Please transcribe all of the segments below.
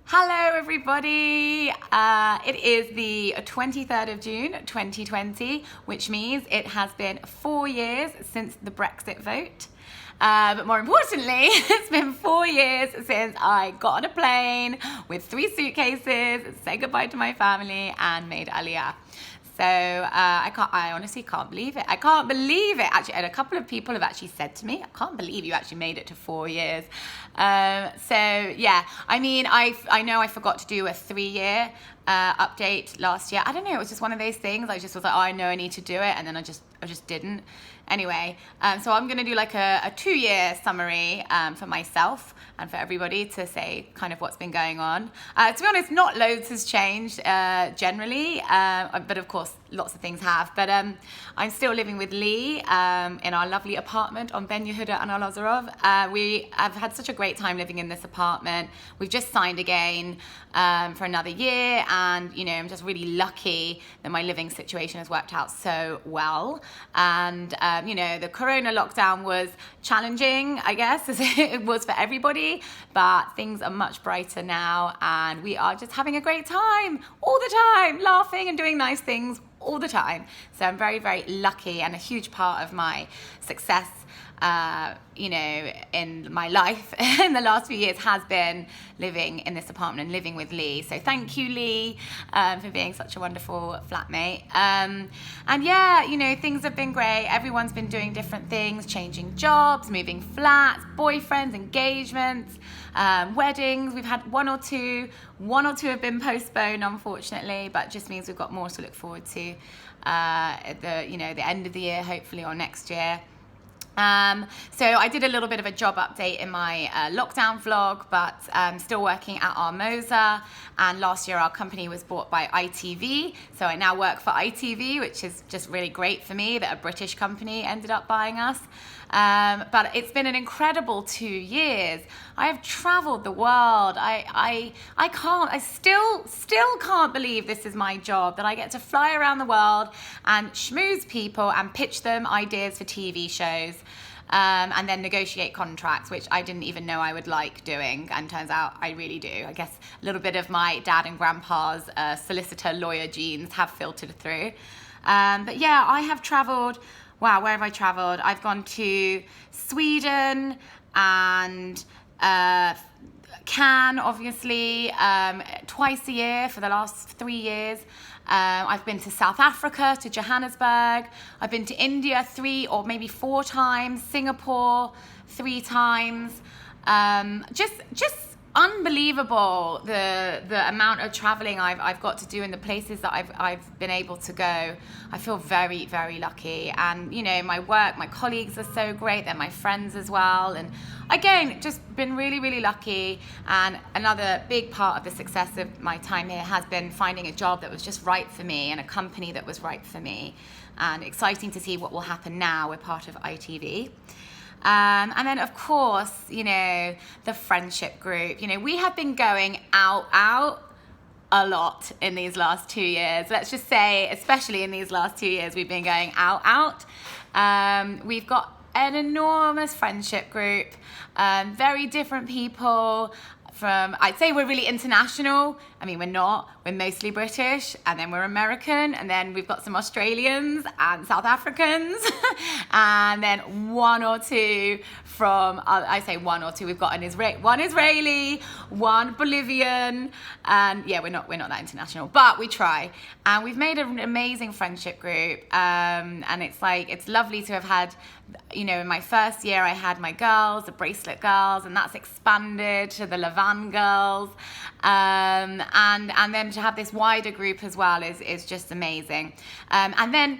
Hello everybody, it is the 23rd of June 2020, which means it has been 4 years since the Brexit vote. But more importantly, it's been 4 years since I got on a plane with 3 suitcases, said goodbye to my family and made Aliyah. So I honestly can't believe it. I can't believe it. Actually, and a couple of people have actually said to me, I can't believe you actually made it to 4 years. So yeah, I mean, I know I forgot to do a 3-year update last year. I don't know, it was just one of those things. I just was like, oh, I know I need to do it. And then I just didn't. Anyway, so I'm going to do like a 2-year summary for myself and for everybody to say kind of what's been going on. To be honest, not loads has changed generally, but of course lots of things have. But I'm still living with Lee in our lovely apartment on Ben Yehuda and Al-Azarov. We have had such a great time living in this apartment. We've just signed again for another year, and you know, I'm just really lucky that my living situation has worked out so well. And you know, the corona lockdown was challenging, I guess, as it was for everybody, but things are much brighter now, and we are just having a great time all the time, laughing and doing nice things all the time. So I'm very, very lucky, and a huge part of my success you know, in my life in the last few years has been living in this apartment and living with Lee. So thank you, Lee, for being such a wonderful flatmate. And yeah, you know, things have been great. Everyone's been doing different things, changing jobs, moving flats, boyfriends, engagements, weddings. We've had one or two have been postponed, unfortunately, but it just means we've got more to look forward to at the end of the year, hopefully, or next year. So I did a little bit of a job update in my lockdown vlog, but still working at our Mosa. And last year our company was bought by ITV, so I now work for ITV, which is just really great for me that a British company ended up buying us. But it's been an incredible 2 years. I have traveled the world. I still can't believe this is my job, that I get to fly around the world and schmooze people and pitch them ideas for TV shows. And then negotiate contracts, which I didn't even know I would like doing, and turns out I really do. I guess a little bit of my dad and grandpa's solicitor lawyer genes have filtered through. But yeah, I have traveled. Wow, where have I traveled? I've gone to Sweden and Cannes, obviously, twice a year for the last 3 years. I've been to South Africa, to Johannesburg. I've been to India 3 or maybe 4 times, Singapore 3 times. Just unbelievable the amount of traveling I've got to do in the places that I've been able to go. I feel very, very lucky, and you know, my colleagues are so great. They're my friends as well, and again, just been really, really lucky. And another big part of the success of my time here has been finding a job that was just right for me and a company that was right for me, and exciting to see what will happen now. We're part of ITV. And then, of course, you know, the friendship group. You know, we have been going out a lot in these last 2 years. Let's just say, especially in these last 2 years, we've been going out. We've got an enormous friendship group, very different people. I'd say we're really international. I mean, we're not. We're mostly British, and then we're American, and then we've got some Australians and South Africans, and then 1 or 2 from, I say 1 or 2, we've got one Israeli, 1 Bolivian, and yeah, we're not that international, but we try. And we've made an amazing friendship group, and it's lovely to have had, you know, in my first year I had my girls, the bracelet girls, and that's expanded to the Levan girls, and then to have this wider group as well is just amazing. And then,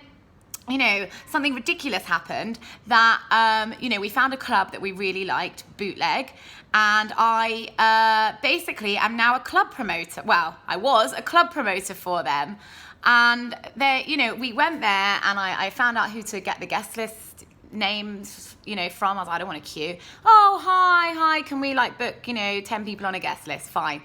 you know, something ridiculous happened that, you know, we found a club that we really liked, Bootleg, and I basically am now a club promoter. Well, I was a club promoter for them, and they, you know, we went there, and I found out who to get the guest list names, you know, from. I was like, I don't want a queue. Oh, hi, can we like book, you know, 10 people on a guest list? Fine.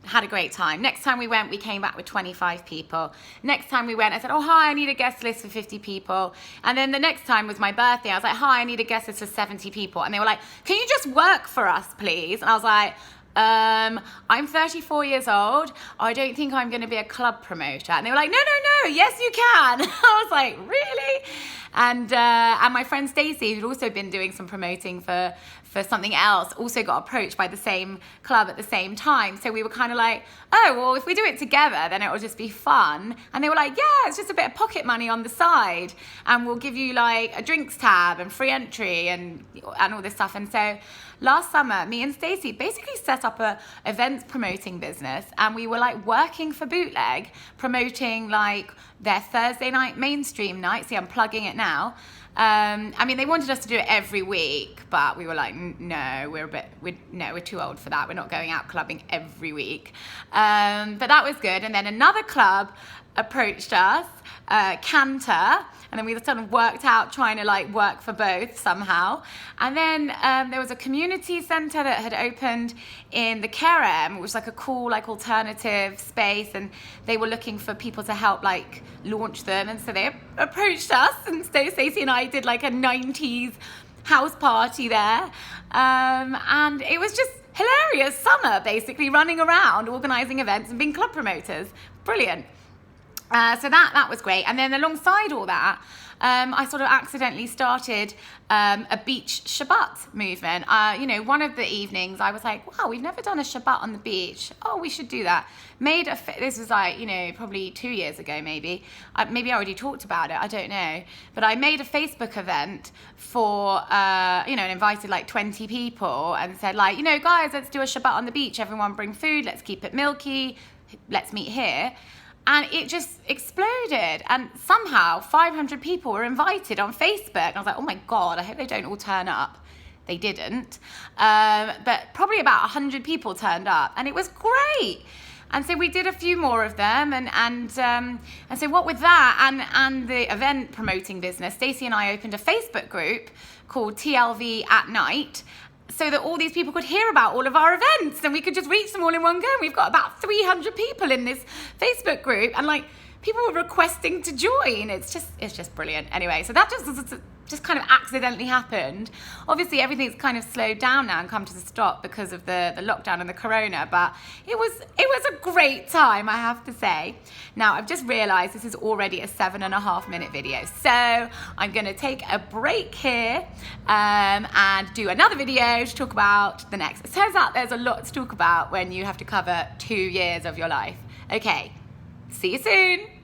Had a great time. Next time we went, we came back with 25 people. Next time we went, I said, oh, hi, I need a guest list for 50 people. And then the next time was my birthday. I was like, hi, I need a guest list for 70 people. And they were like, can you just work for us, please? And I was like, I'm 34 years old. I don't think I'm going to be a club promoter. And they were like, no, yes, you can. I was like, really? And my friend Stacey, who'd also been doing some promoting for something else, also got approached by the same club at the same time. So we were kind of like, oh, well, if we do it together, then it will just be fun. And they were like, yeah, it's just a bit of pocket money on the side. And we'll give you like a drinks tab and free entry and all this stuff. And so last summer, me and Stacey basically set up a events promoting business, and we were like working for Bootleg, promoting like their Thursday night mainstream night. See, I'm plugging it now. I mean, they wanted us to do it every week, but we were like, no, we're too old for that. We're not going out clubbing every week. But that was good. And then another club approached us, Cantor, and then we sort of worked out trying to like work for both somehow. And then there was a community centre that had opened in the Kerem, which was like a cool like alternative space, and they were looking for people to help like launch them. And so they approached us, and Stacey and I did like a 90s house party there. And it was just hilarious summer, basically running around organising events and being club promoters. Brilliant. So that was great. And then alongside all that, I sort of accidentally started a beach Shabbat movement. One of the evenings I was like, wow, we've never done a Shabbat on the beach. Oh, we should do that. This was like, probably 2 years ago, maybe. Maybe I already talked about it, I don't know. But I made a Facebook event for, and invited like 20 people and said like, guys, let's do a Shabbat on the beach. Everyone bring food. Let's keep it milky. Let's meet here. And it just exploded. And somehow 500 people were invited on Facebook. And I was like, oh my God, I hope they don't all turn up. They didn't. But probably about 100 people turned up. And it was great. And so we did a few more of them. And so what with that and the event promoting business, Stacey and I opened a Facebook group called TLV at Night, so that all these people could hear about all of our events and we could just reach them all in one go. And we've got about 300 people in this Facebook group, and like people were requesting to join. It's just brilliant. Anyway, so that just kind of accidentally happened. Obviously everything's kind of slowed down now and come to the stop because of the lockdown and the corona, but it was a great time, I have to say. Now I've just realized this is already a 7.5 minute video, so I'm gonna take a break here and do another video to talk about the next. It turns out there's a lot to talk about when you have to cover 2 years of your life. Okay, see you soon.